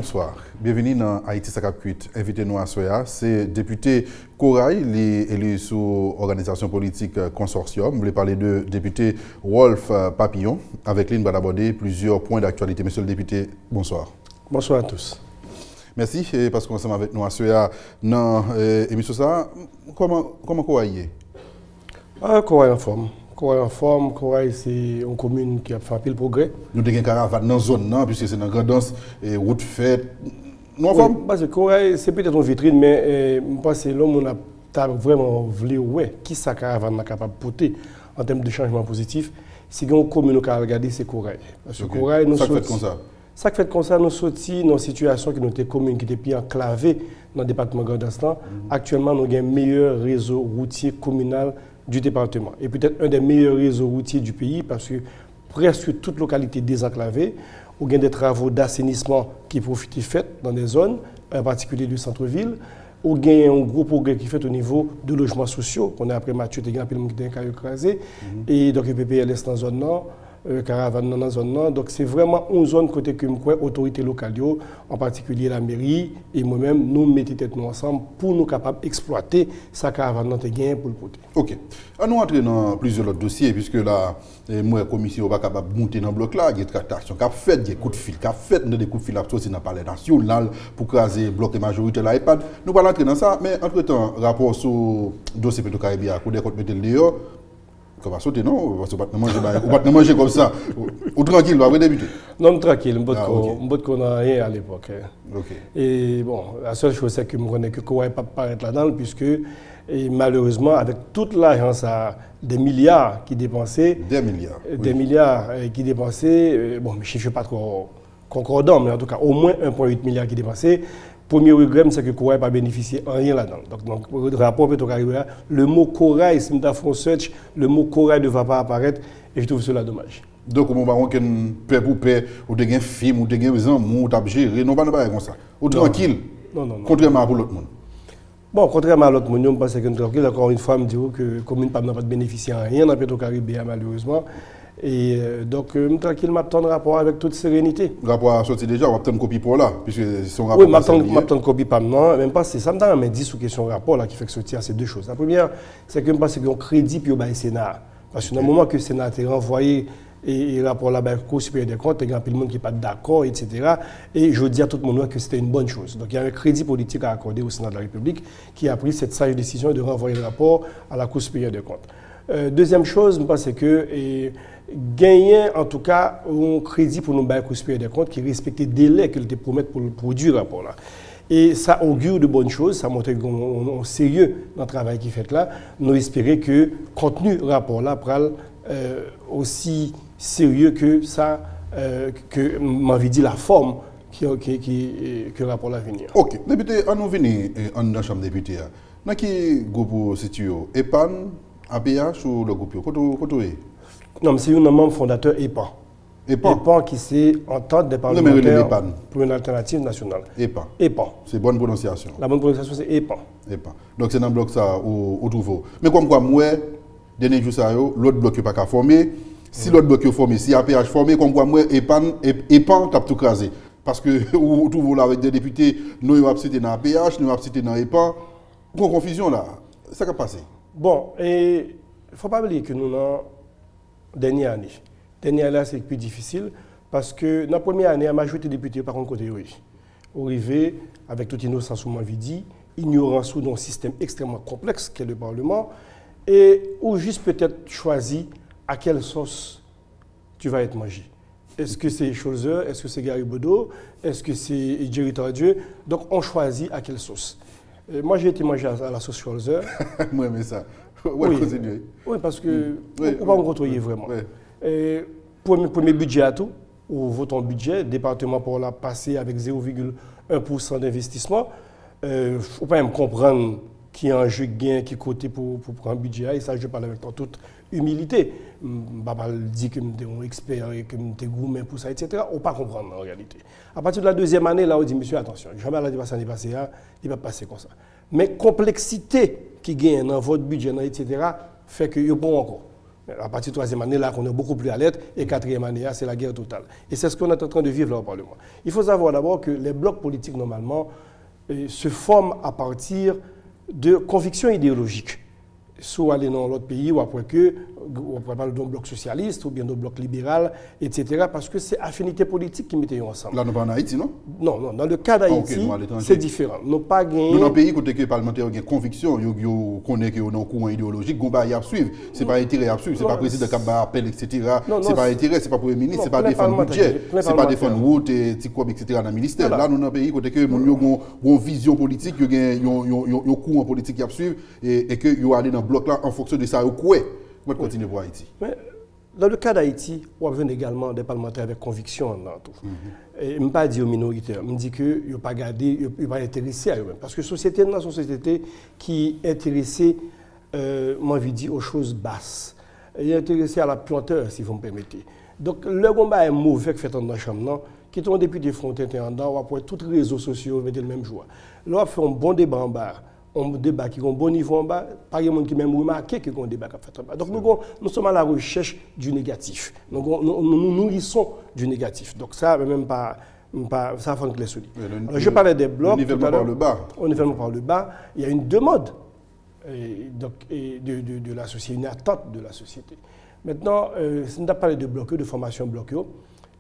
bonsoir. Bienvenue dans Haïti Sakap-Kuit. Invité nous à Soya, c'est député Koraï, élu sous organisation politique consortium. Vous voulez parler de député Wolf Papillon. Avec lui, nous allons aborder plusieurs points d'actualité. Monsieur le député, bonsoir. Bonsoir à tous. Merci parce qu'on est avec nous à Soya dans l'émission ça. Comment Koraï est? Koraï en forme. Koraï, c'est une commune qui a fait un peu de progrès. Nous avons une caravane dans la zone, puisque c'est dans la grandance, route faite. Nous en forme? Parce que Koraï, c'est peut-être une vitrine, mais je pense que l'homme a vraiment voulu voir qui sa caravane est capable de porter en termes de changement positif. Si une commune qui a regardé, c'est Koraï. Parce que Koraï, nous sommes. Ça fait comme ça? Ça fait comme ça, nous sommes dans une situation qui était commune, qui était plus enclavée dans le département de Grand-Instant. Actuellement, nous avons un meilleur réseau routier communal du département. Et peut-être un des meilleurs réseaux routiers du pays parce que presque toute localité désenclavée, où il y a des travaux d'assainissement qui profitent faits dans des zones, en particulier du centre-ville, où il y a un gros progrès qui est fait au niveau de logements sociaux. On a après Mathieu, il y a un peu de cas écrasé. Et donc le PPLS dans la zone nord, caravane dans la zone nord. Donc c'est vraiment une zone côté que autorités locales, en particulier la mairie et moi-même, nous mettons tête nous ensemble pour nous capables d'exploiter sa caravane dans gain pour le côté. Ok. Nous entrer dans plusieurs autres dossiers puisque là, moi, la commission n'est pas capable de monter dans le bloc là, il y a des tractations qui ont fait, des coups de fil, qui ont fait des coups de fil dans le palais national pour craser le bloc majoritaire de l'iPad. Nous ne allons pas entrer dans ça, mais entre-temps, rapport sur le dossier Petro-Caribéa, coup des comptes mettre le dehors. On va sauter, non? On va pas manger comme ça. Ou tranquille, on va débuter. Non, tranquille, on ne connaît rien à l'époque. Et bon, la seule chose, c'est que je connais que Koraï ne peut pas paraître là-dedans, puisque malheureusement, avec toute l'agence des milliards qui dépensaient. Des milliards qui dépensaient. Bon, je ne chiffre pas trop concordant, mais en tout cas, au moins 1,8 milliard qui dépensaient. Premier regret, c'est que Koraï n'a pas bénéficié de rien là-dedans. Donc, le rapport Petro-Caribéa, le mot Koraï, si nous avons fait search, le mot Koraï ne va pas apparaître et je trouve cela dommage. Donc, on va avoir un paix pour paix, ou des films, ou des amours, ou des gérés, non, pas comme ça. Ou tranquille, contrairement à l'autre monde. Bon, contrairement à l'autre monde, je pense que tranquille, encore une fois, je me dis que la commune n'a pas bénéficié de rien dans Petro-Caribéa, malheureusement. Et donc, tranquille, m'attends un rapport avec toute sérénité. Le rapport a sorti déjà, on va obtenir une copie pour là, puisque son rapport. Oui, m'attends une copie pas maintenant, même pas, c'est ça me dit sous question rapport là qui fait que sortir ces deux choses. La première, c'est que je pense qu'il y a un crédit puis au Sénat. Parce que dans le moment que le Sénat a renvoyé et le rapport là, le Cour supérieure des comptes, il y a plein de monde qui n'est pas d'accord, etc. Et je dis à tout le monde que c'était une bonne chose. Donc il y a un crédit politique à accorder au Sénat de la République qui a pris cette sage décision de renvoyer le rapport à la Cour supérieure des comptes. Deuxième chose, je pense que gagner en tout cas un crédit pour nous la Cour supérieure des comptes qui respecte les délais qu'elle te promettent pour produire le rapport là. Et ça augure de bonnes choses, ça montre qu'on est sérieux dans le travail qui est fait là. Nous espérons que le contenu du rapport là sera aussi sérieux que ça, que m'avait dit la forme que le rapport là venir. Ok, député, on nous venir dans la Chambre des députés. Dans quel groupe situé EPAN, APH ou le groupe côté? Non, mais c'est un membre fondateur EPAN. EPAN qui c'est entente des parlementaires pour une alternative nationale. EPAN. C'est bonne prononciation. La bonne prononciation c'est EPAN. Donc c'est dans le bloc ça au trouve. Mais comme quoi moi, dernier jour ça l'autre bloc n'est pas formé. Si l'autre bloc est formé, si APH formé, comme quoi moi EPAN tape tout crasé. Parce que vous trouvez là avec des députés, nous avons cité dans APH, nous avons cité dans EPAN. Une confusion là. Ça qui a passé. Bon, et il ne faut pas oublier que nous avons dernière année. Dernière année, c'est plus difficile parce que dans la première année, la majorité des députés, par contre, côté arrivé avec toute innocence, on m'avait dit, ignorant sous un système extrêmement complexe qu'est le Parlement, et ou juste peut-être choisi à quelle sauce tu vas être mangé. Est-ce que c'est Scholzer, est-ce que c'est Gary Bodo, est-ce que c'est Jerry Tardieu? Donc on choisit à quelle sauce. Moi, j'ai été mangé à la sauce Scholzer. Moi, mais ça. Oui, parce que on va me retrouver vraiment. Premier budget à tout, ou votre budget, département pour la passer avec 0,1% d'investissement. Il ne faut pas même comprendre qu'il y a un jeu de gain qui est côté pour prendre un budget. Et ça, je parle avec toute humilité. Je ne vais pas dire que je suis un expert et que je suis gourmand pour ça, etc. On ne peut pas comprendre en réalité. À partir de la deuxième année, là, on dit, monsieur, attention, jamais la dépassée l'année passée, il va passer comme ça. Mais complexité qui gagne dans votre budget, etc., fait que vous bon encore. À partir de la 3e année, là, on est beaucoup plus alerte. Et 4e année, c'est la guerre totale. Et c'est ce qu'on est en train de vivre là au Parlement. Il faut savoir d'abord que les blocs politiques, normalement, se forment à partir de convictions idéologiques. Soit aller dans l'autre pays, ou après que, on pourrait parler d'un bloc socialiste, ou bien d'un bloc libéral, etc. Parce que c'est affinité politique qui mettent ensemble. Là, nous pas en Haïti, non? Non, non. Dans le cas d'Haïti, c'est différent. Nous pas gagné. Nous, dans le pays, côté que les parlementaires ont une conviction, ils connaissent qu'ils ont un courant idéologique, ils ont suivre. Ce n'est pas intérêt à suivre, ce n'est pas président qui a appel, etc. Ce n'est pas intérêt, ce n'est pas premier ministre, ce n'est pas défendre le budget, ce n'est pas défendre route, etc. dans le ministère. Là, nous, dans le pays, côté que nous avons une vision politique, ils ont un courant politique qui a suivre et qu'ils ont allé dans le bloc là en fonction de ça. On va continuer pour Haïti. Mais dans le cas d'Haïti, on a besoin également des parlementaires avec conviction dans tout. Et je ne pas dire aux minoritaires, je dis qu'ils ne sont pas gardés, ils ne sont pas intéressés à eux-mêmes. Parce que la société, c'est une société qui est intéressée, moi je dis, aux choses basses. Elle est intéressée à la puanteur, si vous me permettez. Donc le combat est mauvais que fait dans la chambre, qui est un député frontière en dedans, on va pour tous les réseaux sociaux mettre le même jour. Là, on fait un bon débat en bas. Un débat qui a un bon niveau en bas, pas de monde qui même remarqué qu'il y a un débat qui a fait en bas. Donc nous sommes à la recherche du négatif. Donc nous nourrissons du négatif. Donc ça, même pas ça fait que les souliers. Je parlais des blocs. Le nivellement par le bas. Au nivellement par le bas, il y a une demande de la société, une attente de la société. Maintenant, si on a parlé de blocs, de formation blocs,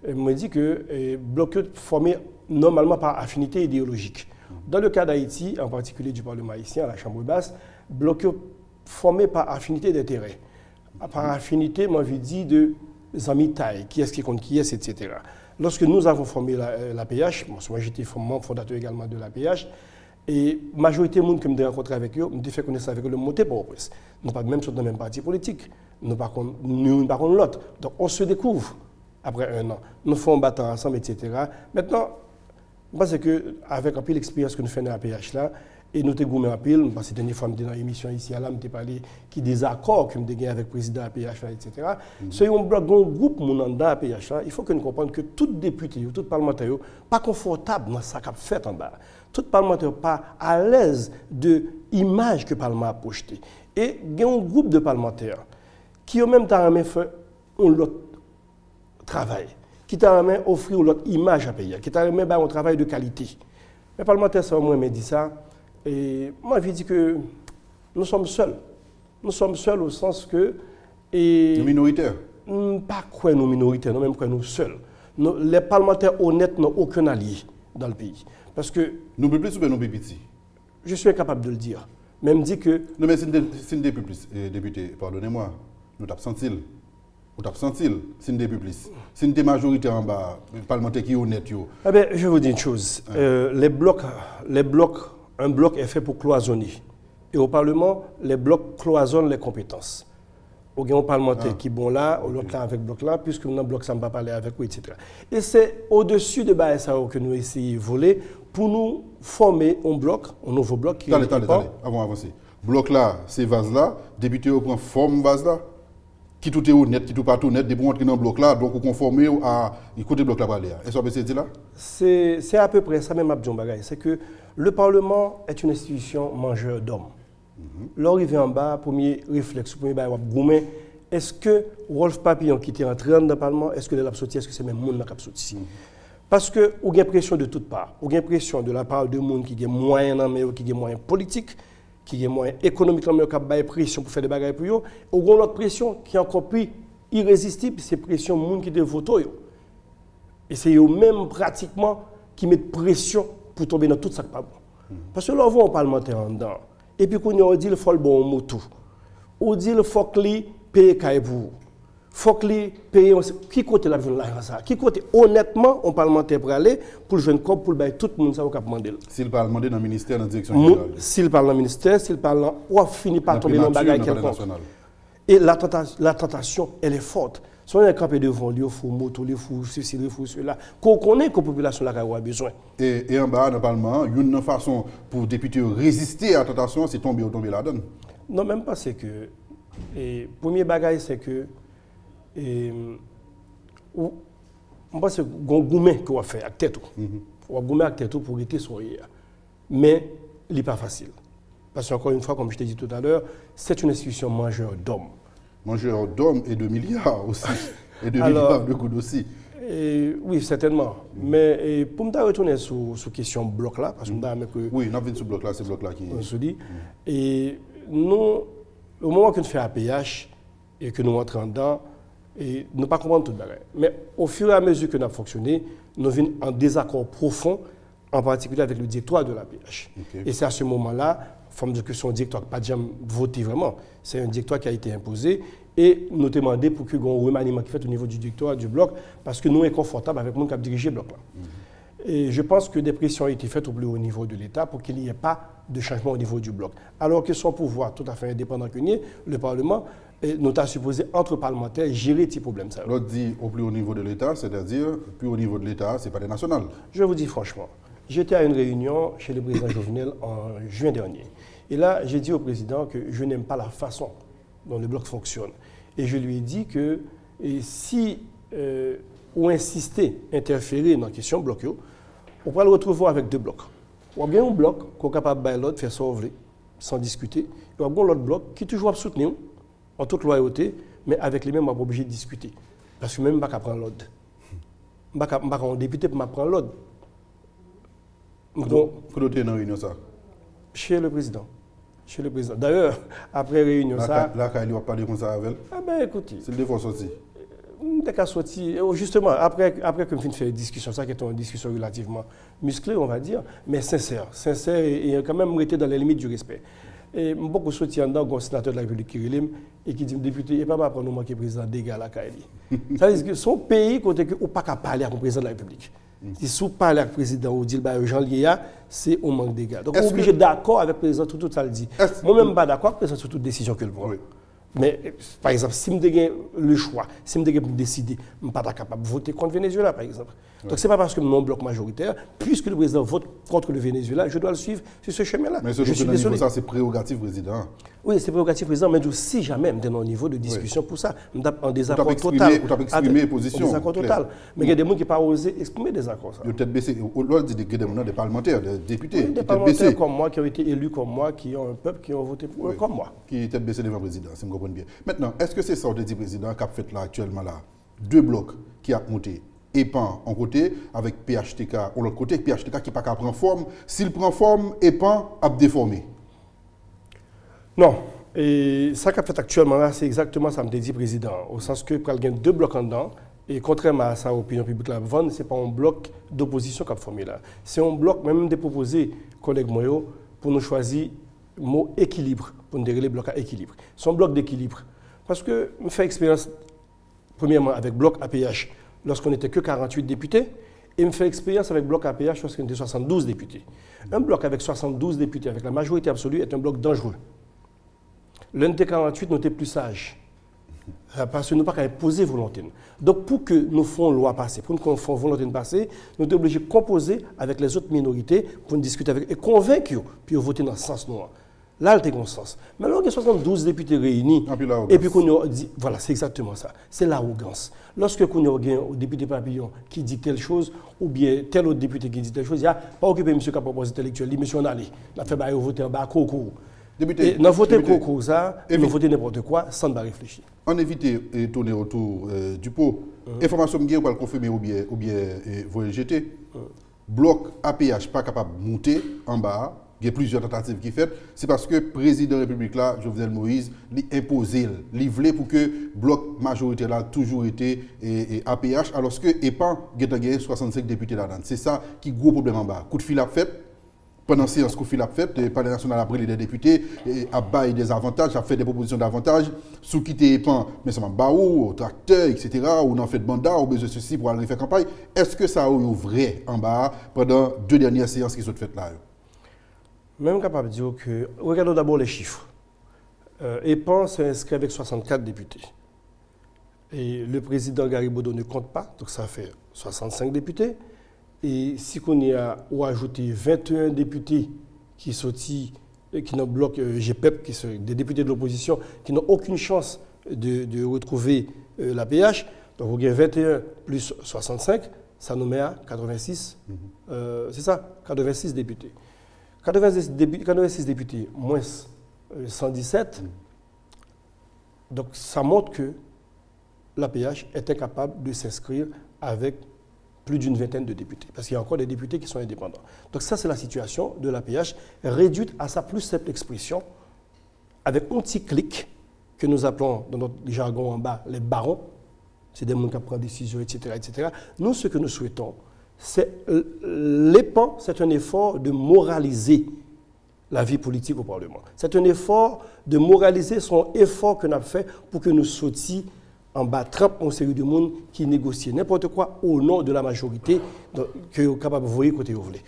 on me dit que blocs formés normalement par affinité idéologique. Dans le cas d'Haïti, en particulier du Parlement haïtien, à la Chambre basse, blocs formés par affinité d'intérêt. Par affinité, moi je dis de amis taille, qui est-ce qui compte qui est, etc. Lorsque nous avons formé l'APH, moi j'étais membre fondateur également de l'APH, et la majorité des gens que je rencontré avec eux, je fait connaître avec eux le monté pour presse. Nous pas même sur le même parti politique, nous pas contre l'autre. Donc on se découvre après un an. Nous faisons battre ensemble, etc. Maintenant, parce qu'avec un peu l'expérience que nous faisons dans la PH là, et nous avons un peu, parce que la dernière fois, nous dans l'émission ici, là, nous avons parlé qui des accords que nous avons avec le président de la PH là, etc. C'est un groupe dans la PH là, il faut que nous comprenions que tout député, tout parlementaire, pas confortable dans ce qu'il a fait en bas. Tout parlementaire pas à l'aise de l'image que le Parlement a projetée. Et il y a un groupe de parlementaires qui ont même fait un autre travail, qui t'a offert l'autre image à payer, qui t'a un travail de qualité. Les parlementaires, ça moi dit ça, et moi je dis que nous sommes seuls. Nous sommes seuls au sens que... Nous minoritaires? Pas quoi nous minoritaires, non même quoi nous seuls. Les parlementaires honnêtes n'ont aucun allié dans le pays. Parce que... Nous plus ou bien nous petits? Je suis incapable de le dire. Même dit que... Non mais si nous sommes plus, député, pardonnez-moi, nous t'avons senti. Vous t'avez senti, c'est une des plus. C'est une des majorités en bas, parlementaires qui est honnête. Eh bien, je vais vous dire une chose. Les blocs, un bloc est fait pour cloisonner. Et au Parlement, les blocs cloisonnent les compétences. Au y a un parlementaire qui est bon là, l'autre là avec bloc là, puisque nous avons un bloc, ça ne va pas parler avec vous, etc. Et c'est au-dessus de BASAO que nous essayons de voler pour nous former un bloc, un nouveau bloc qui Attendez, avant d'avancer. Bloc là, c'est vase là, député prend forme vase là. Qui tout est honnête, qui tout pas tout honnête, des bons qui dans le bloc là, donc vous conformez à écouter le bloc là parler. Est-ce que vous dit là? C'est à peu près ça même Abdjon Bagay. C'est que le Parlement est une institution mangeur d'hommes. L'arrivée en bas, premier réflexe, premier bail, est-ce que Wolf Papillon qui était entré dans le Parlement, est-ce que de l'absorti, est-ce que c'est même monde qui a sorti? Parce que vous avez pression de toutes parts. Vous avez pression de la part de monde qui a moyen qui a moyen politique, qui est moins économique, qui a pression pour faire des bagages pour eux, ou une autre pression qui est encore plus irrésistible, c'est la pression de gens qui ont voté. Et c'est eux-mêmes pratiquement qui mettent pression pour tomber dans tout ça qui n'est pas bon. Parce que là, on voit un parlementaire en dedans, et puis quand on dit qu'il faut le bon mot tout, on dit qu'il faut que les paye pour vous. Il faut que les paye, qui côté la vie là, ça? Qui côté honnêtement, un parlementaire pour aller, pour le jeune corps, pour le tout le monde, ça va demander. S'il parle demander dans le ministère, dans la direction générale. S'il parle dans le ministère, s'il parle dans, ou finit par tomber dans le bagage quelconque. Et la tentation, elle est forte. Si on est campé devant lui, il faut moto, il faut ceci, il faut cela. Qu'on connaît que la population a besoin. Et en bas, dans le Parlement, une façon pour les députés résister à la tentation, c'est tomber là-dedans. Non, même pas, c'est que. Le premier bagage, c'est que. On pense que c'est un gourmet qu'on va faire avec tête. On va gommer avec tête pour éviter son rire. Mais il n'est pas facile. Parce qu'encore une fois, comme je t'ai dit tout à l'heure, c'est une institution majeure d'hommes. Mangeur d'hommes et de milliards aussi. Et de milliards de coups aussi. Oui, certainement. Mais pour me retourner sur la question bloc là, parce que oui, nous avons ce bloc là, c'est bloc là qui. On se dit. Et nous, au moment que nous faisons APH et que nous entrons dedans, et nous ne pas comprendre tout le bagage. Mais au fur et à mesure que nous avons fonctionné, nous venons en désaccord profond, en particulier avec le directoire de l'APH. Okay. Et c'est à ce moment-là, forme de question directoire, pas déjà voté vraiment. C'est un directoire qui a été imposé et nous demandé pour que y ait un remaniement qui fait au niveau du directoire du bloc, parce que nous sommes inconfortables avec le monde qui a dirigé le bloc là. Et je pense que des pressions ont été faites au plus haut niveau de l'État pour qu'il n'y ait pas de changement au niveau du bloc. Alors que son pouvoir tout à fait indépendant que le Parlement, nous avons supposé, entre parlementaires, gérer ces problèmes. L'autre dit au plus haut niveau de l'État, c'est-à-dire, plus haut niveau de l'État, ce n'est pas des nationales. Je vous dis franchement, j'étais à une réunion chez le président Jovenel en juin dernier. Et là, j'ai dit au président que je n'aime pas la façon dont le bloc fonctionne. Et je lui ai dit que si on insistait, interférer dans la question bloc, on pourra le retrouver avec deux blocs. On a bien un bloc qui est capable de l'autre, faire sauver, sans discuter. Et on a bien l'autre bloc qui est toujours à soutenir, en toute loyauté, mais avec les mêmes, on est obligé de discuter. Parce que même, je ne vais pas prendre l'ordre. Je ne vais pas prendre un député pour prendre l'ordre. Quand tu es dans réunion, ça? Chez le président. Chez le président. D'ailleurs, après réunion, ça... Là, quand il va parler comme ça avec elle? Ah ben, écoutez... C'est le défaut sorti. Dès qu'elle sorti, justement, après que je fait une discussion, ça qui est une discussion relativement musclée, on va dire, mais sincère et quand même été dans les limites du respect. Et beaucoup sorti en dedans, un sénateur de la République qui relève et qui dit, député, il ne peut pas prendre nous manquer président d'égal à la Kaili. Ça veut dire que son pays, côté que, ou pas qu'à parler avec le président de la République. Si vous parlez avec le président ou dit Jean Liéa, c'est au manque d'égal. Donc on est obligé d'accord avec le président sur tout ça le dit. Moi-même pas d'accord avec le président sur toute décision qu'il prend. Mais par exemple, si je ai le choix, si je décider, je ne suis pas capable de voter contre le Venezuela, par exemple. Donc ce n'est pas parce que mon bloc majoritaire, puisque le président vote contre le Venezuela, je dois le suivre sur ce chemin-là. Mais je suis désolé. Ça, c'est prérogative président. Oui, c'est prérogative président, mais si jamais je suis au niveau de discussion pour ça, je suis en désaccord total. Vous avez exprimé position. En désaccord total. Mais il y a des gens qui n'ont pas osé exprimer des accords. Vous êtes baissé. L'autre dit que des parlementaires, des députés. Oui, des parlementaires comme moi, qui ont été élus comme moi, qui ont un peuple, qui ont voté pour eux comme moi. Qui étaient baissés devant le président, si je comprends bien. Maintenant, est-ce que c'est ça, le président, qui a fait là actuellement là, deux blocs qui a monté EPAN en côté, avec PHTK de l'autre côté, PHTK qui n'a pas qu'à prendre forme. S'il prend forme, EPAN a déformé. Non. Et ça qu'a fait actuellement là, c'est exactement ça, me dit président. Au sens que il y a deux blocs en dedans. Et contrairement à ça, l'opinion publique là, ce n'est pas un bloc d'opposition qu'a formé là. C'est un bloc, même déproposé, collègue Moyo, pour nous choisir le mot équilibre, pour nous dérouler le bloc à équilibre. C'est un bloc d'équilibre. Parce que je fais expérience, premièrement, avec bloc APH, lorsqu'on n'était que 48 députés, et je fais expérience avec bloc APH lorsqu'on était 72 députés. Un bloc avec 72 députés, avec la majorité absolue, est un bloc dangereux. L'un des 48 n'était plus sage. Parce que nous n'avons pas poser volonté. Donc, pour que nous fassions loi passer, pour que nous fassions volonté passer, nous sommes obligés de composer avec les autres minorités pour nous discuter avec eux et convaincre eux, puis voter dans ce sens noir. Là, il y a un sens. Mais là, il y a 72 députés réunis. Et puis, qu'on dit, voilà, c'est exactement ça. C'est l'arrogance. Lorsque on a un député papillon qui dit telle chose, ou bien tel autre député qui dit telle chose, il n'y a pas occupé M. qui a proposé intellectuel, il dit, monsieur, on allait. On a fait voter en bas, coco. Député, nous voter coco, ça, nous voter n'importe quoi, sans réfléchir. On évite de tourner autour du pot. Information que vous confirmer ou bien vous jeter. Bloc APH pas capable de monter en bas. Il y a plusieurs tentatives qui sont faites. C'est parce que le président de la République, là, Jovenel Moïse, l'a imposé, l'a voulu pour que le bloc majoritaire là toujours été APH, alors que EPAN a gagné 65 députés là-dedans. C'est ça qui est le gros problème en bas. Coup de fil à fait. Pendant la séance coup de fil à fait, le Palais national a brûlé des députés, a baillé des avantages, a fait des propositions d'avantages, sous quitter EPAN, mais ça m'a baou, au tracteur, etc., ou on a fait de mandat, ou besoin de ceci pour aller faire campagne. Est-ce que ça a eu vrai en bas pendant 2 dernières séances qui sont faites là? Même capable de dire que, regardons d'abord les chiffres. EPAN s'est inscrit avec 64 députés. Et le président Garibodo ne compte pas, donc ça fait 65 députés. Et si on y a ajouté 21 députés qui sortis, qui n'ont bloc GPEP, qui sont des députés de l'opposition, qui n'ont aucune chance de retrouver l'APH, donc on a 21 plus 65, ça nous met à 86, c'est ça, 86 députés. 86 députés moins 117, Donc ça montre que l'APH est incapable de s'inscrire avec plus d'une vingtaine de députés, parce qu'il y a encore des députés qui sont indépendants. Donc ça, c'est la situation de l'APH, réduite à sa plus simple expression, avec un petit clic que nous appelons dans notre jargon en bas les barons, c'est des gens qui prennent des décisions, etc., etc. Nous, ce que nous souhaitons, c'est l'EPAN, c'est un effort de moraliser la vie politique au Parlement. C'est un effort de moraliser son effort que nous avons fait pour que nous sortions en bas trappe en série de monde qui négocie n'importe quoi au nom de la majorité que vous êtes capable de voir côté vous voulez.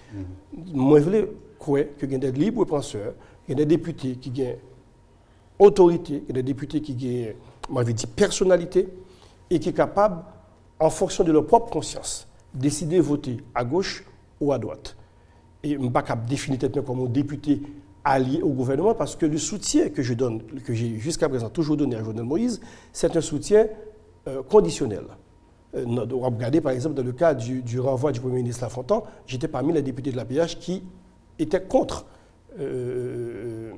Moi, je voulais croire que il y a des libres penseurs, il y a des députés qui ont autorité, il y a des députés qui ont, moi, je dis, personnalité et qui sont capables, en fonction de leur propre conscience, décider de voter à gauche ou à droite. Et je ne suis pas capable de définir comme un député allié au gouvernement parce que le soutien que je donne, que j'ai jusqu'à présent toujours donné à Jovenel Moïse, c'est un soutien conditionnel. On va regarder par exemple dans le cas du renvoi du Premier ministre Lafontaine, j'étais parmi les députés de l'APH qui étaient contre le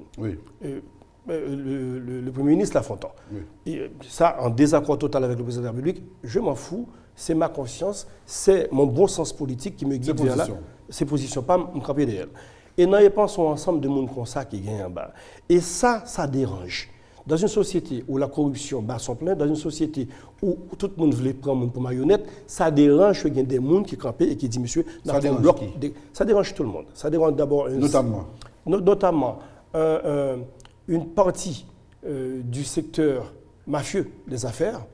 Premier ministre Lafontaine. Oui. Et ça, en désaccord total avec le président de la République, je m'en fous, c'est ma conscience, c'est mon bon sens politique qui me guide vers là. Ces positions, pas me camper derrière. Et n'ayez pas son ensemble de monde comme ça qui gagne en bas. Et ça dérange. Dans une société où la corruption bat son plein, dans une société où tout le monde veut prendre pour marionnette, ça dérange qu'il y ait des gens qui campent et qui disent, monsieur, ça dérange, ça dérange tout le monde. Ça dérange d'abord... Notamment une partie du secteur mafieux des affaires,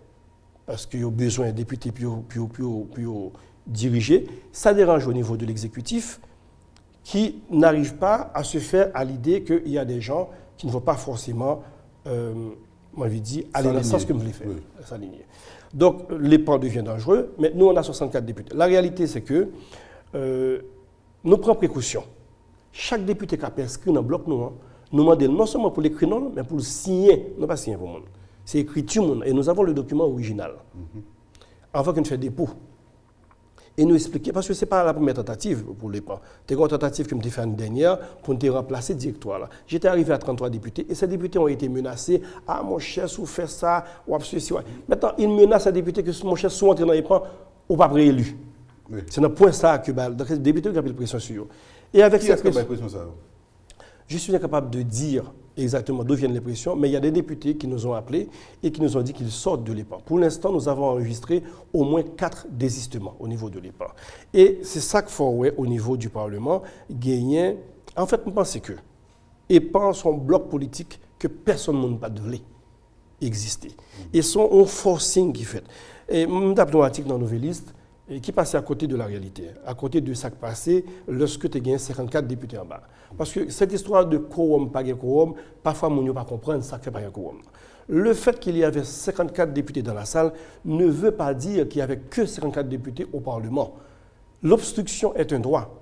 parce qu'il y a besoin d'un député pour diriger. Ça dérange au niveau de l'exécutif, qui n'arrive pas à se faire à l'idée qu'il y a des gens qui ne vont pas forcément, moi je dis, aller dans le sens que vous voulez faire, s'aligner. Donc, l'EPAN devient dangereux, mais nous, on a 64 députés. La réalité, c'est que nous prenons précaution. Chaque député qui a inscrit dans le bloc, nous demandons non seulement pour l'écrire, mais pour le signer. Non, pas signer pour moi. C'est écrit tout le monde. Et nous avons le document original. Avant qu'on fasse dépôt. Et nous expliquer, parce que ce n'est pas la première tentative pour l'EPAN. C'est une tentative que je me fait l'année dernière pour nous remplacer le directoire. J'étais arrivé à 33 députés et ces députés ont été menacés. Ah, mon cher, si vous faites ça, ou ceci. Maintenant, ils menacent ces députés que mon cher, si vous entrez dans l'EPAN, ou pas préélu. Oui. C'est un point ça que les députés qui ont pris pression sur eux. Et avec cette pression, je suis incapable de dire exactement d'où viennent les pressions, mais il y a des députés qui nous ont appelés et qui nous ont dit qu'ils sortent de l'EPAN. Pour l'instant, nous avons enregistré au moins 4 désistements au niveau de l'EPAN. Et c'est ça qu'il faut, au niveau du Parlement, gagner. En fait, je pense que l'EPAN sont un bloc politique que personne ne peut exister. Et sont un forcing qui fait. Et je vais un article dans Nouvelliste qui passait à côté de la réalité, à côté de ça qui passait lorsque tu as gagné 54 députés en bas. Parce que cette histoire de quorum, pas de quorum, parfois on ne peut pas comprendre ça fait pas de quorum. Le fait qu'il y avait 54 députés dans la salle ne veut pas dire qu'il n'y avait que 54 députés au Parlement. L'obstruction est un droit.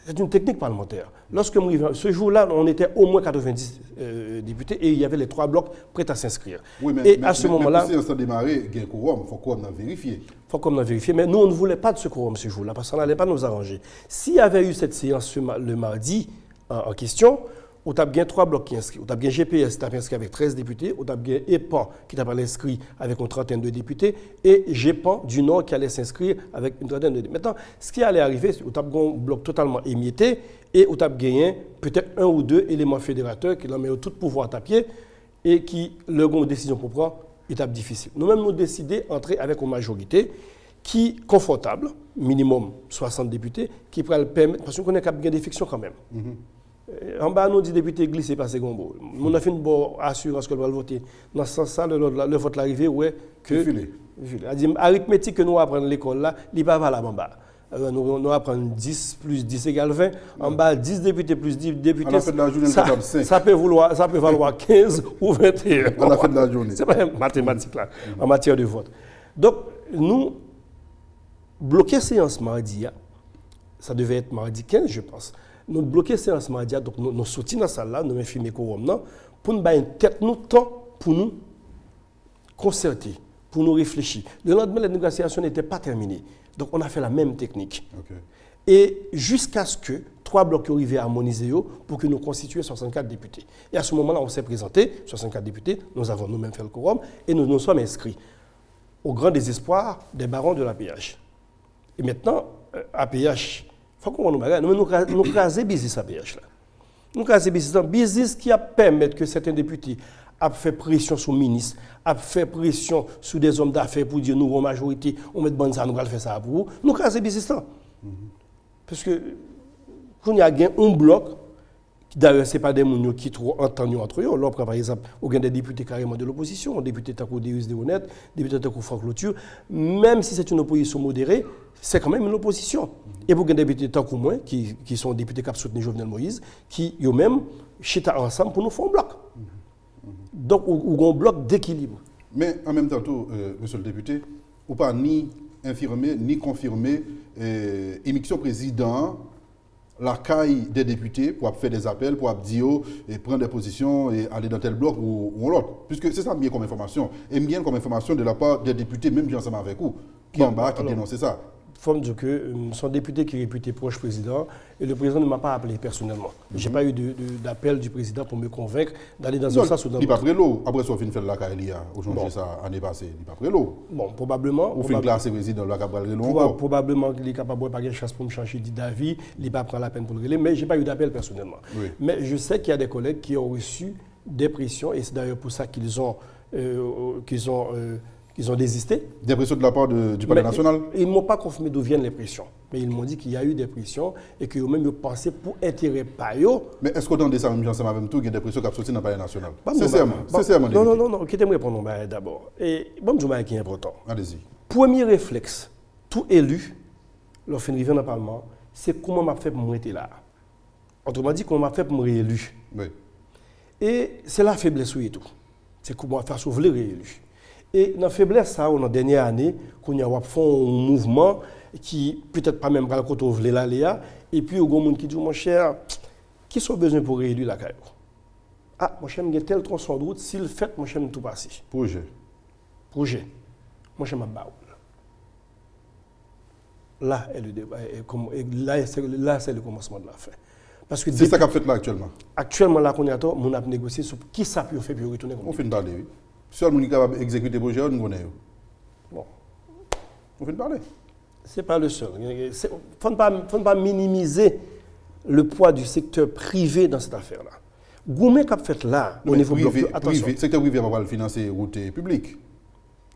C'est une technique parlementaire. Lorsque ce jour-là, on était au moins 90 députés et il y avait les 3 blocs prêts à s'inscrire. Oui, et à ce moment-là, si on s'est démarré, il y a un quorum, il faut qu'on en vérifie. Il faut qu'on en vérifie. Mais nous, on ne voulait pas de ce quorum ce jour-là parce qu'on n'allait pas nous arranger. S'il y avait eu cette séance le mardi en question, on a bien 3 blocs qui inscrits. On a bien GPS qui t'a inscrit avec 13 députés, on a bien EPAN qui t'a inscrit avec une trentaine de députés et GEPAN du Nord qui allait s'inscrire avec une trentaine de députés. Maintenant, ce qui allait arriver, c'est qu'on a un bloc totalement émietté et on a gagné peut-être 1 ou 2 éléments fédérateurs qui ont mis tout pouvoir à pied et qui, leur décision pour prendre, est difficile. Nous-mêmes, nous décidons d'entrer avec une majorité qui est confortable, minimum 60 députés, qui pourrait le permettre, parce qu'on connaît qu'il y a des fictions quand même. En bas, nous dit député glissé par Segombo. On a fait une bonne assurance que nous allons voter. Dans ce sens-là, le vote l'arrivée, ouais, que. Arithmétique que nous apprenons à l'école là, il n'est pas valable en bas. Nous apprenons 10 plus 10 égale 20. En bas, 10 députés plus 10 députés. On a fait de la journée, ça peut valoir 15 ou 21. On a fait de la journée. C'est pas une mathématique là, en matière de vote. Donc, nous, bloquer séance mardi, ça devait être mardi 15, je pense. Nous bloquons séance mardi, donc nous sortis dans la salle là, nous avons filmé quorum pour nous donner tête nous temps pour nous concerter, pour nous réfléchir. Le lendemain, la négociation n'était pas terminée. Donc on a fait la même technique. Okay. Et jusqu'à ce que 3 blocs qui arrivaient à harmoniser pour que nous constituions 64 députés. Et à ce moment-là, on s'est présenté, 64 députés, nous avons nous-mêmes fait le quorum, et nous nous sommes inscrits au grand désespoir des barons de l'APH. Et maintenant, APH, il faut qu'on nous craser business APH là. Nous craser business qui a permis que certains députés a fait pression sur le ministre, a fait pression sur des hommes d'affaires pour dire nous, en majorité, on met de ça, nous allons faire ça pour vous. Nous craser business là. Parce que, quand il y a un bloc, d'ailleurs, ce n'est pas des gens qui trop entendus entre eux. Là, par exemple, il y a des députés carrément de l'opposition, des députés Takou Deus de Honnête, des députés Takou Franck Clôture. Même si c'est une opposition modérée, c'est quand même une opposition. Et pour des députés Takou moins, qui sont députés qui ont soutenu Jovenel Moïse, qui eux-mêmes chita ensemble pour nous faire un bloc. Donc, il y a un bloc d'équilibre. Mais en même temps, monsieur le député, ou pas ni infirmer, ni confirmer émission président la caille des députés pour faire des appels, pour dire et prendre des positions et aller dans tel bloc ou l'autre. Puisque c'est ça bien comme information. Et bien comme information de la part des députés, même ensemble avec vous, qui en bas, qui dénonçaient ça. Il faut me dire que son député qui est réputé proche président, et le président ne m'a pas appelé personnellement. Je n'ai pas eu d'appel du président pour me convaincre d'aller dans un sens ou dans l'autre. Il n'est pas prêt l'eau. Après, ça, il fait la caille, aujourd'hui, ça, l'année passée, il n'est pas prêt l'eau. Bon, probablement. Ou fait classe président, la cabrale l'eau. Probablement qu'il est capable de pas de chance pour me changer d'avis, il n'est pas prendre la peine pour le relayer, mais je n'ai pas eu d'appel personnellement. Oui. Mais je sais qu'il y a des collègues qui ont reçu des pressions, et c'est d'ailleurs pour ça qu'ils ont désisté. Des pressions de la part du Palais national? Ils ne m'ont pas confirmé d'où viennent les pressions. Mais ils m'ont dit qu'il y a eu des pressions et qu'eux-mêmes ils pensaient pour intérêt pas eux. Mais est-ce qu'autant de ça, même ensemble avec tout, il y a des pressions qui ont sorti dans le Palais national? Sincèrement. Non, quittez-moi pour d'abord. Et bon, je vais qui est important. Allez-y. Premier réflexe, tout élu, lorsqu'il vient dans le Parlement, c'est comment m'a fait pour me rester là. Autrement dit, comment m'a fait pour me réélu. Oui. Et c'est la faiblesse et tout. C'est comment m'a fait sauver réélu. Et dans la faiblesse, ça, dans la dernière année, qu'on y a fait un mouvement qui peut-être pas même quand on veut l'aléa, et puis il y a des gens qui disent, mon cher, qui sont besoin pour réélire la caille? Ah, mon cher, il y a tel tronçon de route, s'il fait, mon cher, tout passer. Projet. Mon cher, ma baoule. Là est le débat, là c'est le commencement de la fin. C'est ça qu'a fait là actuellement? Actuellement, là, on a négocié sur qui ça peut faire pour retourner. On fait une parler, oui. Seul monde qui est capable d'exécuter le projet, nous connaissons. Bon. On fait parler. Ce n'est pas le seul. Il ne faut pas minimiser le poids du secteur privé dans cette affaire-là. Goumet qu'a fait là, au niveau privé, bloc, attention. Le secteur privé va pas financer route publique.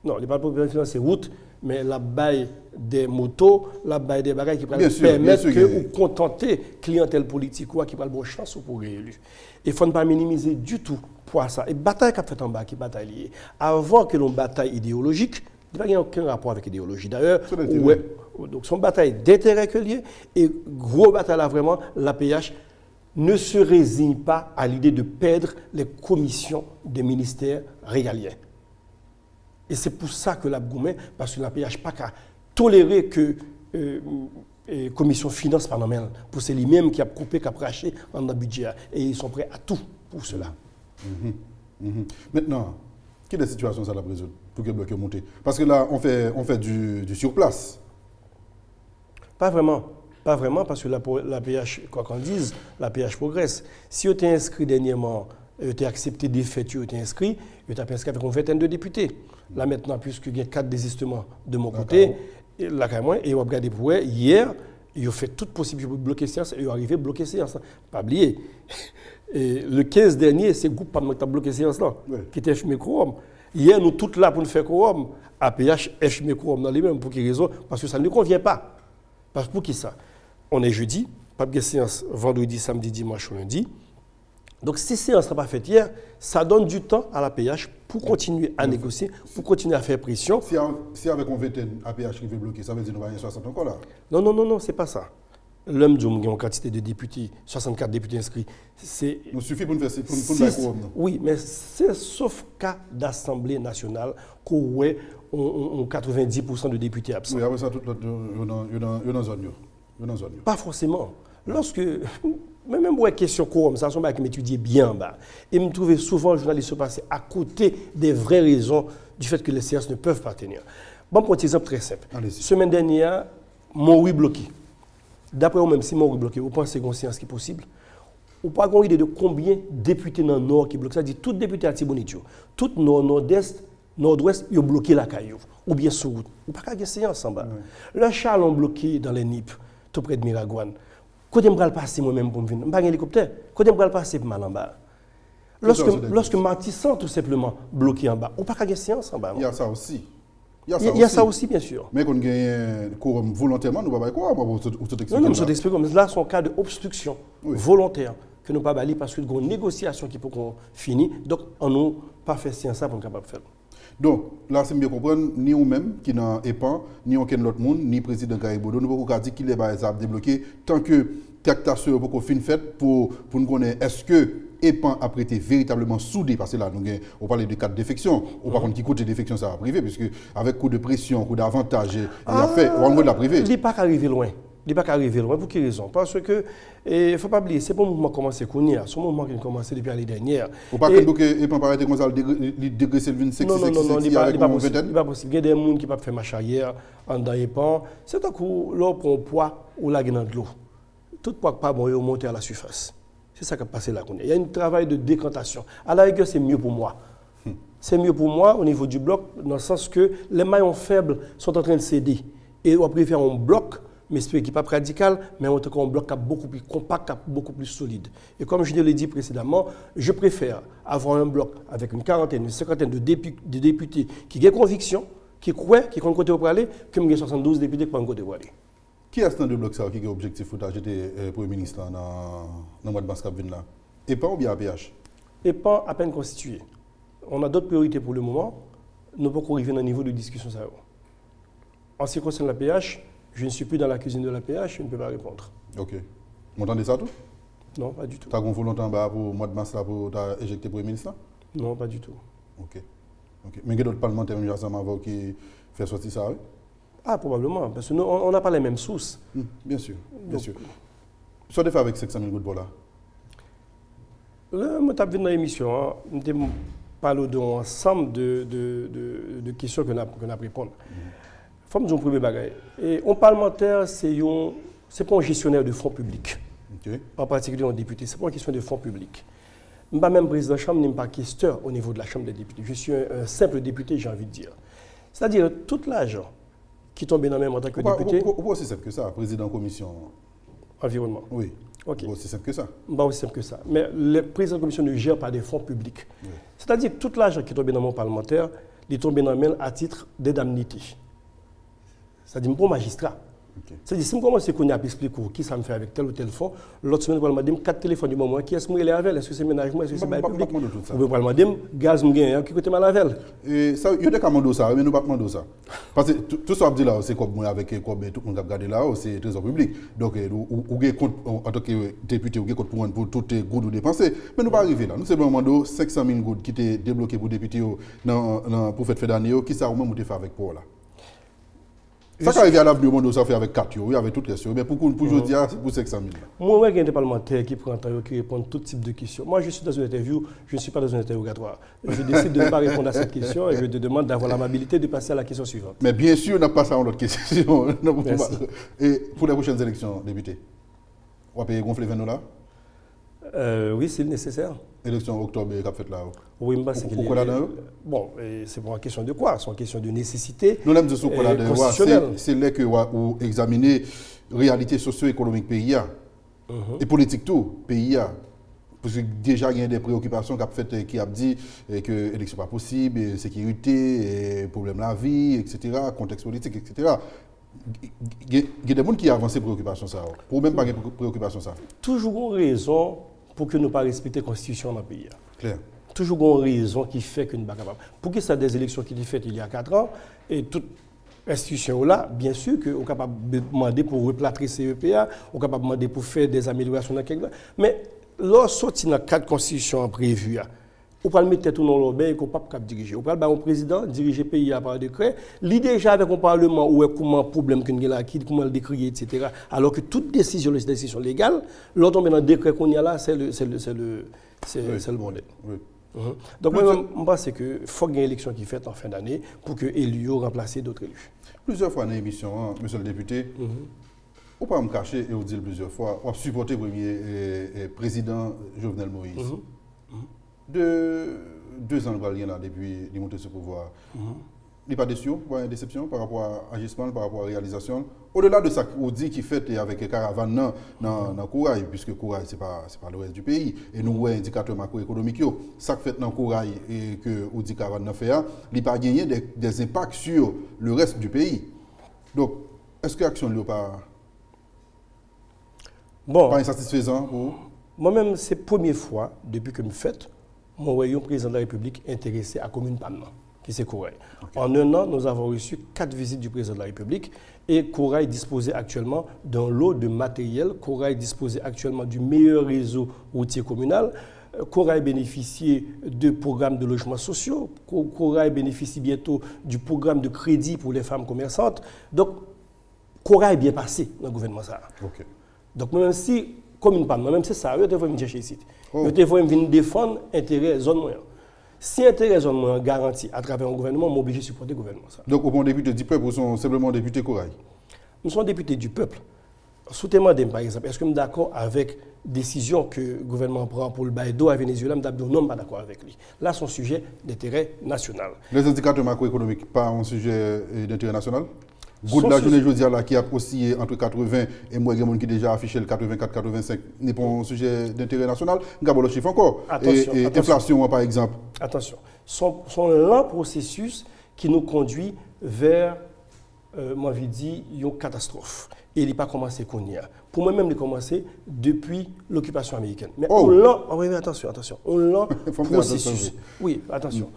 Non, il ne va pas financer route, mais la baille des motos, la baille des bagages qui permettent de contenter clientèle politique qui prend bonne chance pour réélu. Il ne faut pas minimiser du tout pour ça. Et bataille qu'a fait en bas, qui bataille liée. Avant que l'on bataille idéologique, il n'y a aucun rapport avec l'idéologie. D'ailleurs, donc son bataille d'intérêt que lié, et gros bataille là vraiment, l'APH ne se résigne pas à l'idée de perdre les commissions des ministères régaliens. Et c'est pour ça que l'Abgoumet, parce que l'APH n'a pas toléré que commission finance par nous-mêmes, pour c'est lui-même qui a coupé, qui a craché dans le budget. Et ils sont prêts à tout pour cela. Maintenant, quelle est la situation ça la résoudre pour que le bloc monte? Parce que là, on fait du surplace. Pas vraiment. Pas vraiment, parce que la PH, quoi qu'on dise, la PH progresse. Si vous êtes inscrit dernièrement, vous avez accepté des faits, vous êtes inscrit, vous êtes inscrit avec une vingtaine de députés. Là maintenant, puisqu'il y a 4 désistements de mon côté, là quand même, et vous regardez pour hier, ils ont fait tout possible pour bloquer séance et ils sont arrivés à bloquer séance. Pas oublier. Et le 15 dernier, c'est le groupe qui a bloqué séance là, qui était fumé quorum. Hier, nous tous là pour nous faire quorum. APH est fumé quorum dans les mêmes. Pour quelle raison? Parce que ça ne convient pas. Parce que pour qui ça? On est jeudi, pas de séance vendredi, samedi, dimanche, lundi. Donc si séance n'a pas faite hier, ça donne du temps à l'APH pour continuer à négocier, pour continuer à faire pression. Si avec un vingtaine APH qui veut bloquer, ça veut dire que nous allons 60 encore là? Non, c'est pas ça. L'homme qui a une quantité de députés, 64 députés inscrits, c'est... Il suffit pour nous faire quorum. Oui, mais c'est sauf cas d'Assemblée nationale qu'on a 90% de députés absents. Oui, après ça, tout l'autre, il y a dans zone. Pas forcément. Lorsque... Même pour une question quorum, ça, c'est un qui m'étudie bien en bas. Et me trouvait souvent, les journalistes se passer à côté des vraies raisons du fait que les séances ne peuvent pas tenir. Bon, pour un exemple très simple. Semaine dernière, Montrouge bloqué. D'après vous-même, si vous bloqué, vous pensez qu'on séance qui est possible? Ou pas une idée de combien de députés dans le nord qui bloquent? C'est-à-dire, tous les députés à Tibonitio, tout le nord, nord-est, nord-ouest, ils ont bloqué la caillou, ou bien sur route. Ou pas qu'à une séance en bas. Le Charles ont bloqué dans les NIP, tout près de Miragouane. Côté me passer moi-même pour me venir, je n'ai pas un hélicoptère. Côté me passer pour mal en bas. Lorsque Matissan, tout simplement, bloqué en bas, ou pas qu'à une séance en bas. Il y a ça aussi. Il y a ça aussi, bien sûr. Mais quand on gagne volontairement, nous ne pouvons pas quoi. Non, nous expliquons. Mais là, c'est un cas d'obstruction volontaire que nous ne pouvons pas aller parce qu'il y a une négociation qui peut qu'on finisse. Donc, on n'a pas fait science pour nous capable de faire. Donc, là, c'est bien comprendre, ni nous-mêmes qui n'en EPAN, ni aucun autre monde, ni le président Karibodo, nous ne pouvons pas dire qu'il est débloqué tant que tractation pour qu'on finisse fait pour nous connaître est-ce que EPAN a prêté véritablement soudé, parce que là, on parle de cas de défection, on parle qui coûte de défection, ça va privé, puisque avec coup de pression, coup d'avantage, il a fait, on va de la privé. Il n'est pas arrivé loin. Il n'est pas arrivé loin. Pour quelle raison? Parce que, il ne faut pas oublier, c'est pas un mouvement qui a commencé qu'on y a, c'est un mouvement qui a commencé depuis l'année dernière. Vous ne parlez pas que EPAN paraît comme ça, il dégraisse le 26, non, il n'est pas possible. Il n'est pas possible. Il y a des gens qui ne peuvent pas faire marche arrière dans EPAN. C'est un coup, l'eau prend poids ou la gagne de l'eau. Tout poids pas bon, il monte à la surface. C'est ça qui a passé là. Il y a un travail de décantation. À la rigueur, c'est mieux pour moi. C'est mieux pour moi au niveau du bloc, dans le sens que les maillons faibles sont en train de céder. Et on préfère un bloc, mais ce qui n'est pas radical, mais en tout cas un bloc beaucoup plus compact, beaucoup plus solide. Et comme je l'ai dit précédemment, je préfère avoir un bloc avec une quarantaine, une cinquantaine de députés qui ont conviction, qui croient, qui ont côté pour aller, que 72 députés qui ont côté pour aller. Qui est-ce dans le bloc ça qui a objectif pour j'étais Premier ministre dans le mois de mars là? EPAN ou bien APH? EPAN à peine constitué. On a d'autres priorités pour le moment. Nous ne pouvons pas arriver dans le niveau de discussion. En ce qui concerne la PH, je ne suis plus dans la cuisine de la PH, je ne peux pas répondre. Ok. Vous entendez ça tout? Non, pas du tout. Tu as volonté pour le mois de mars là, pour éjecter le Premier ministre? Non, pas du tout. Ok. Mais il y a d'autres parlementaires qui font sortir ça, oui? Ah, probablement, parce qu'on n'a pas les mêmes sources. Bien sûr, bien sûr. Soit des fois avec 500 000 gouttes là. Là, je suis venu dans l'émission, je parle d'un ensemble de questions qu'on a à répondre. Il faut me dire un premier bagage. Et un parlementaire, ce n'est pas un gestionnaire de fonds publics. Okay. En particulier un député, ce n'est pas une question de fonds publics. Je ne suis pas même président de la Chambre, je ne suis pas questeur au niveau de la Chambre des députés. Je suis un simple député, j'ai envie de dire. C'est-à-dire, tout l'argent qui tombe dans même en tant que député. Pourquoi aussi simple que ça, président de la commission environnement? Oui. Ok. Aussi simple que ça. Pas aussi simple que ça. Mais le président de la commission ne gère pas des fonds publics. Oui. C'est-à-dire que tout l'argent qui tombe dans mon parlementaire, il tombe dans même à titre d'indemnité. C'est-à-dire pour magistrat. Okay. C'est-à-dire si je commence à expliquer qui ça me fait avec tel ou tel fonds, l'autre semaine, je vais me dire 4 téléphones du moment, qui est-ce que je avec? Est-ce que c'est ménagement? Est-ce que c'est bail public? Je vais me dire gaz, qui coûte mal avec? Il y a des commandos ça, mais nous ne pouvons pas demander ça. Parce que tout ce qu'on dit là, c'est comme moi avec tout le monde qui a regardé là, c'est trésor public. Donc, vous avez compte en tant que député, vous avez compte pour toutes les gouttes dépensées. Mais nous ne pouvons pas arriver là. Nous sommes demandé 500 000 gouttes qui étaient débloquées pour les députés pour faire d'année, qui ça au même fait avec pour là. Ça qui arrive à l'avenir, on doit faire avec 4 euros, avec toutes les choses. Mais pour aujourd'hui, c'est pour 500 000. Moi, il y a des parlementaires qui prennent qui répondent à tout type de questions. Moi, je suis dans une interview, je ne suis pas dans un interrogatoire. Je décide de ne pas répondre à cette question et je te demande d'avoir l'amabilité de passer à la question suivante. Mais bien sûr, on n'a pas ça en autre question. Et pour les prochaines élections, député, on va payer gonfler $20? Oui, c'est nécessaire. Élection octobre, qu'a fait là? Oui, mais c'est pourquoi là-dedans? Bon, c'est pour une question de quoi? C'est une question de nécessité. Nous l'aimons de ce là c'est là que vous examinez la réalité socio-économique pays et politique tout pays. Parce que déjà, il y a des préoccupations qui ont dit que l'élection n'est pas possible, sécurité, problème de la vie, etc., contexte politique, etc. Il y a des gens qui ont avancé préoccupations ça. Pour même pas de préoccupations ça. Toujours une raison pour que nous ne pas respecter la Constitution dans le pays. Claire. Toujours une raison qui fait que nous ne sommes pas capables. Pour que ça des élections qui sont faites il y a 4 ans, et toute institution là, bien sûr qu'on est capable de demander pour replâtrer CEPA, on est capable de demander pour faire des améliorations dans quelque chose. Mais lorsqu'on sortit dans 4 constitutions prévues, on peut le mettre tout dans l'obéi et qu'on ne peut pas diriger. On peut le président diriger le pays par décret. L'idée déjà avec un parlement où est comment problème qu'on a là, comment le décrier, etc. Alors que toute décision, les décisions légales, lorsqu'on met dans le décret qu'on y a là, c'est le bordel. Oui. Donc moi, je pense qu'il faut qu'il y ait une élection qui est faite en fin d'année pour que élus remplacent d'autres élus. Plusieurs fois dans l'émission, monsieur le député, Faut pas me cacher et vous dire plusieurs fois, on a supporté le premier président Jovenel Moïse. De 2 ans, là, depuis qu'il est monté ce pouvoir. Il n'est pas déçu, pas une déception par rapport à l'agissement, par rapport à la réalisation. Au-delà de ça, on dit qu'il fait avec les caravanes dans Kouraï, puisque Kouraï, ce n'est pas le reste du pays. Et nous avons un indicateur macroéconomique. Ça fait dans Kouraï et que on dit caravane fait, il n'a pas gagné des impacts sur le reste du pays. Donc, est-ce que l'action n'est pas insatisfaisant pour... Moi-même, c'est la première fois, depuis que je me fais, mon royaume président de la République intéressé à la commune Panman, qui c'est Kouraï. Okay. En 1 an, nous avons reçu 4 visites du président de la République et Kouraï disposait actuellement d'un lot de matériel. Kouraï disposait actuellement du meilleur réseau routier communal. Kouraï bénéficiait de programmes de logements sociaux. Kouraï bénéficie bientôt du programme de crédit pour les femmes commerçantes. Donc, Kouraï est bien passé dans le gouvernement. Okay. Donc, même si, comme une panne, même si ça, je devrais me chercher ici. Je devrais venir défendre l'intérêt zone moyenne. Si l'intérêt zone moyenne garanti à travers un gouvernement, je suis obligé de supporter le gouvernement. Donc, au bon député du peuple, vous sont simplement députés Kouraï? Nous sommes députés du peuple. Soutenez-moi, par exemple, est-ce que je suis d'accord avec la décision que le gouvernement prend pour le bail d'eau à Venezuela? Je ne suis pas d'accord avec lui. Là, c'est un sujet d'intérêt national. Les indicateurs macroéconomiques, pas un sujet d'intérêt national? Good la journée aujourd'hui qui a oscillé entre 80 et moi, qui déjà affiché le 84-85 n'est pas un sujet d'intérêt national. Nous avons le chiffre encore. Attention, et inflation, par exemple. Attention. Son lent processus qui nous conduit vers, moi, je dis, une catastrophe. Et il n'a pas commencé qu'on y a. Pour moi-même, il a commencé depuis l'occupation américaine. Mais on l'a, attention, on l'a processus. Oui, attention.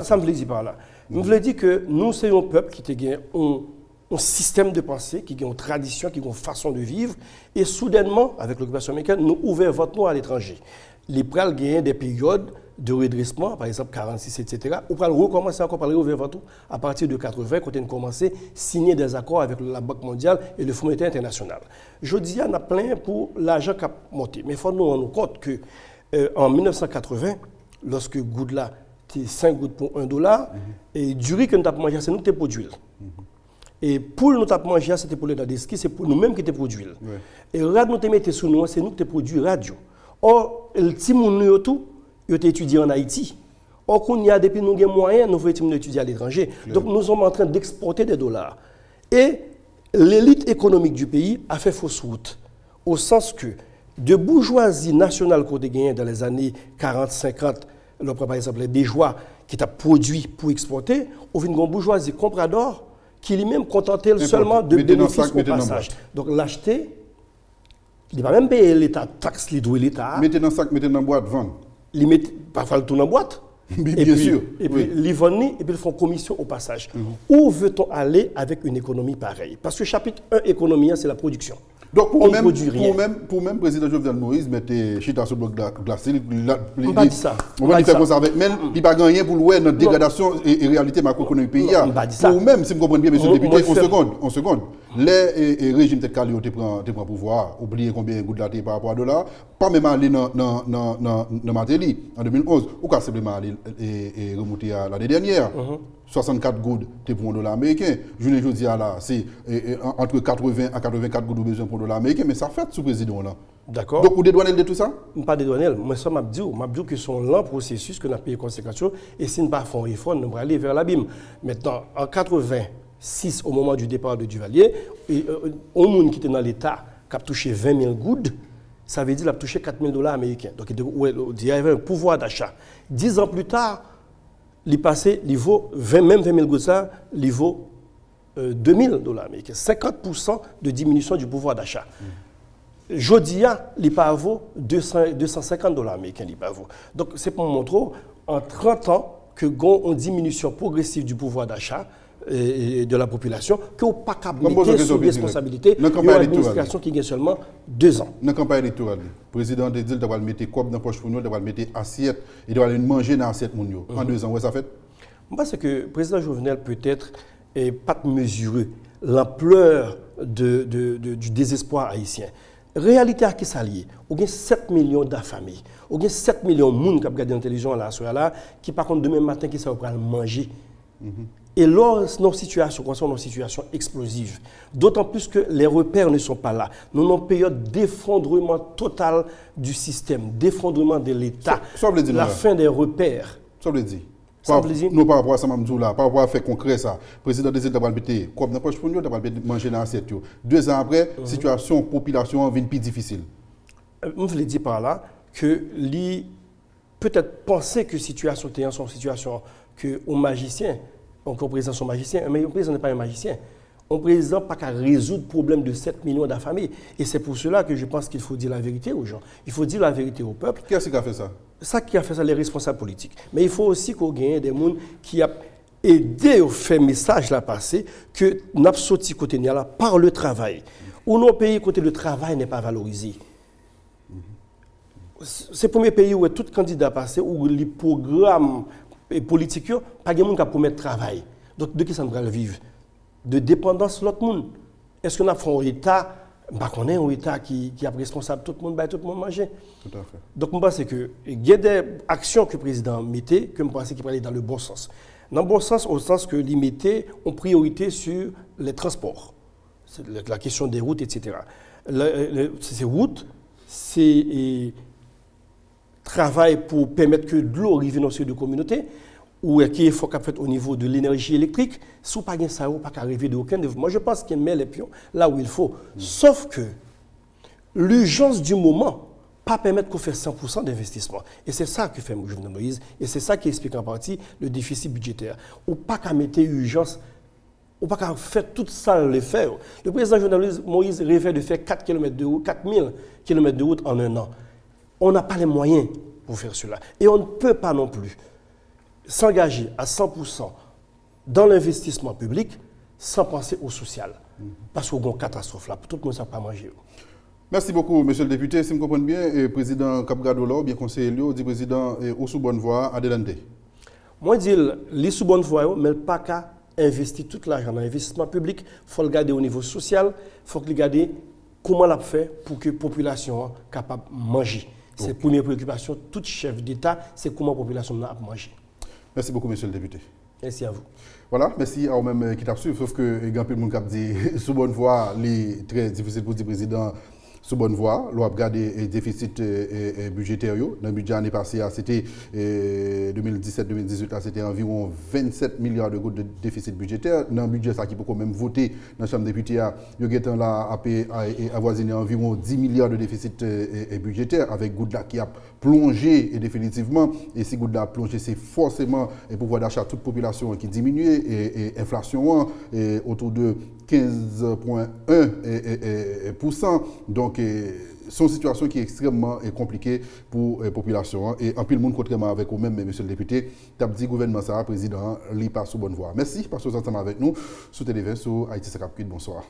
Ça me dit par là. Je me dis que nous, c'est un peuple qui a un système de pensée, qui a une tradition, qui a une façon de vivre. Et soudainement, avec l'occupation américaine, nous ouvrons votre nom à l'étranger. Les pral gagnent des périodes de redressement, par exemple 46, etc. Ou pral recommencer encore par ouvrir votre à partir de 80, quand on a commencé à signer des accords avec la Banque mondiale et le Fonds monétaire international. Je dis, on a plein pour l'argent qui a monté. Mais il faut nous rendre compte que en 1980, lorsque Goudla était 5 gouttes pour $1, et du riz que nous avons mangé, c'est nous qui avons produit. Et pour nous avons mangé, c'était pour les Dadeski, c'est pour nous-mêmes qui avons produit. Et radio nous mettons sous nous, c'est nous qui avons produit radio. Or, le petit monde tout, il a étudié en Haïti. Or, qu'on y a depuis nous avons moyens, nous faisons étudier à l'étranger. Donc, nous sommes en train d'exporter des dollars. Et l'élite économique du pays a fait fausse route. Au sens que, de bourgeoisie nationale qu'on a gagné dans les années 40-50, par exemple, les Béjois qui ont produit pour exporter, on a une bourgeoisie comprador qui lui-même contentait seulement de bénéfices au passage. Donc, l'acheter, il ne va même payer l'État, taxe, l'État. Mettez dans le sac, mettez dans la boîte, vendre. Ils mettent parfois le tourne en boîte. Bien sûr. Et puis, ils vendent et puis ils font commission au passage. Où veut-on aller avec une économie pareille? Parce que chapitre 1 économie, c'est la production. Donc, pour même président Jovenel Moïse, mettez chita sur le bloc glacé. On ne pas dire ça. On va faire comme ça avec. Même, il n'y a pas gagné pour louer notre dégradation et réalité macroéconomique pays. On ne pas dire ça. Pour même, si vous comprenez bien, monsieur le député, en seconde. Les régimes peut-être calés te prend pouvoir, oublier combien de la par rapport à $, pas même aller dans Matéli en 2011, ou qu'à simplement aller et remonter à l'année dernière. 64 gouttes pour $1 américain. Je ne dis là, c'est entre 80 à 84 gouttes de besoin pour $1 américain, mais ça fait sous président là. D'accord. Donc, vous dédouanez de tout ça? Pas dédouanez, mais ça m'a dit que son lent processus que nous avons payé conséquences, et si nous ne faisons pas de réforme, nous allons aller vers l'abîme. Maintenant, en 86, au moment du départ de Duvalier, un monde qui était dans l'État, qui a touché 20 000 gouttes, ça veut dire qu'il a touché $4 000 américains. Donc, il y avait un pouvoir d'achat. 10 ans plus tard, il passé niveau 20 000 gouttes, ça, niveau $2 000 américains. 50% de diminution du pouvoir d'achat. Jodia, il vaut $250 américains. Donc, c'est pour montrer, en 30 ans, que une diminution progressive du pouvoir d'achat de la population, que vous pas qu'à mettre sous responsabilité d'une administration qui gagne seulement 2 ans. Dans la campagne électorale, le président de Dil doit mettre quoi dans la poche pour nous, doit mettre assiette et doit manger dans l'assiette en 2 ans. Ouais, ça fait? Parce que le président Jovenel peut-être n'est pas mesuré l'ampleur du désespoir haïtien. Réalité à qui s'allie, il y a 7 millions d'affamés, il y a 7 millions de gens qui regardent la télévision là, qui par contre demain matin qui savent manger. Et là, nos situations sont une situation explosive. D'autant plus que les repères ne sont pas là. Nous avons une période d'effondrement total du système, d'effondrement de l'État, la fin des repères. Ça veut dire. Nous, par rapport à ça, par rapport à faire concret ça, le président des États Unis, comme n'importe quoi, il a manger dans l'assiette. 2 ans après, situation, population devient plus difficile. Je voulais dire par là que peut-être penser que situation est une situation que aux magiciens, donc le président sont magiciens, mais le président n'est pas un magicien. Le président n'a pas qu'à résoudre le problème de 7 millions de familles. Et c'est pour cela que je pense qu'il faut dire la vérité aux gens. Il faut dire la vérité au peuple. Qui est-ce qui a fait ça? Ça qui a fait ça, les responsables politiques. Mais il faut aussi qu'on gagne des gens qui ont aidé au faire message là passé que nous avons sorti côté là par le travail. Où nos pays côté le travail n'est pas valorisé. C'est le premier pays où tout candidat passé, où les programmes politiques, pas de gens qui promettent travail. Donc de qui ça va vivre? De dépendance de l'autre monde. Est-ce qu'on a fait un État, qu'on est un État qui est responsable tout le monde manger? Tout à fait. Donc, je pense que il y a des actions que le président mettait, que je pense qu'il aller dans le bon sens. Dans le bon sens, au sens que il mettait en priorité sur les transports. C'est la question des routes, etc. Ces routes, c'est travail pour permettre que de l'eau arrive dans les communautés, ou qu'il faut qu'à fait au niveau de l'énergie électrique, si vous n'avez pas ça, vous n'avez pas arriver de aucun développement. Moi, je pense qu'il met les pions là où il faut. Sauf que l'urgence du moment pas permettre qu'on fasse 100% d'investissement. Et c'est ça que fait Jovenel Moïse, et c'est ça qui explique en partie le déficit budgétaire. Ou pas qu'à mettre urgence, ou pas qu'à faire tout ça le faire. Le président Jovenel Moïse rêvait de faire 4 km de route, 4000 km de route en un an. On n'a pas les moyens pour faire cela. Et on ne peut pas non plus s'engager à 100% dans l'investissement public sans penser au social. Parce qu'on a une catastrophe là, tout le monde ne sait pas manger. Merci beaucoup, monsieur le député. Si je comprends bien, le président Capgado, bien conseiller, dit président au sous bonne voie, adelante. Moi, je dis, les sous bonne voie, mais pas qu'à investir tout l'argent dans l'investissement public. Il faut le regarder au niveau social, il faut regarder comment l'a fait pour que la population soit capable de manger. C'est la première préoccupation, tout chef d'État, c'est comment la population a manger. Merci beaucoup, monsieur le député. Merci à vous. Voilà, merci à vous-même qui t'a suivi, sauf que il y a un peu de monde qui a dit sous bonne voie, c'est très difficile pour le président sous bonne voie. L'on a regardé le déficit budgétaire. Dans le budget l'année passée, c'était 2017-2018, c'était environ 27 milliards d'euros de déficit budgétaire. Dans le budget qui peut quand même voter dans la Chambre des députés, il y a avoisiné environ 10 milliards de déficit budgétaire avec Goudla qui a plongé définitivement. Et si Goudla a plongé, c'est forcément le pouvoir d'achat de toute population qui diminue et l'inflation autour de 15,1%. Donc, c'est une situation qui est extrêmement compliquée pour la population. Et en pile monde, contrairement avec vous-même, monsieur le député, tu as dit gouvernement, ça, président, il passe sous bonne voie. Merci, parce que vous êtes ensemble avec nous sur Télé20, sur Haïti Sakapkid. Bonsoir.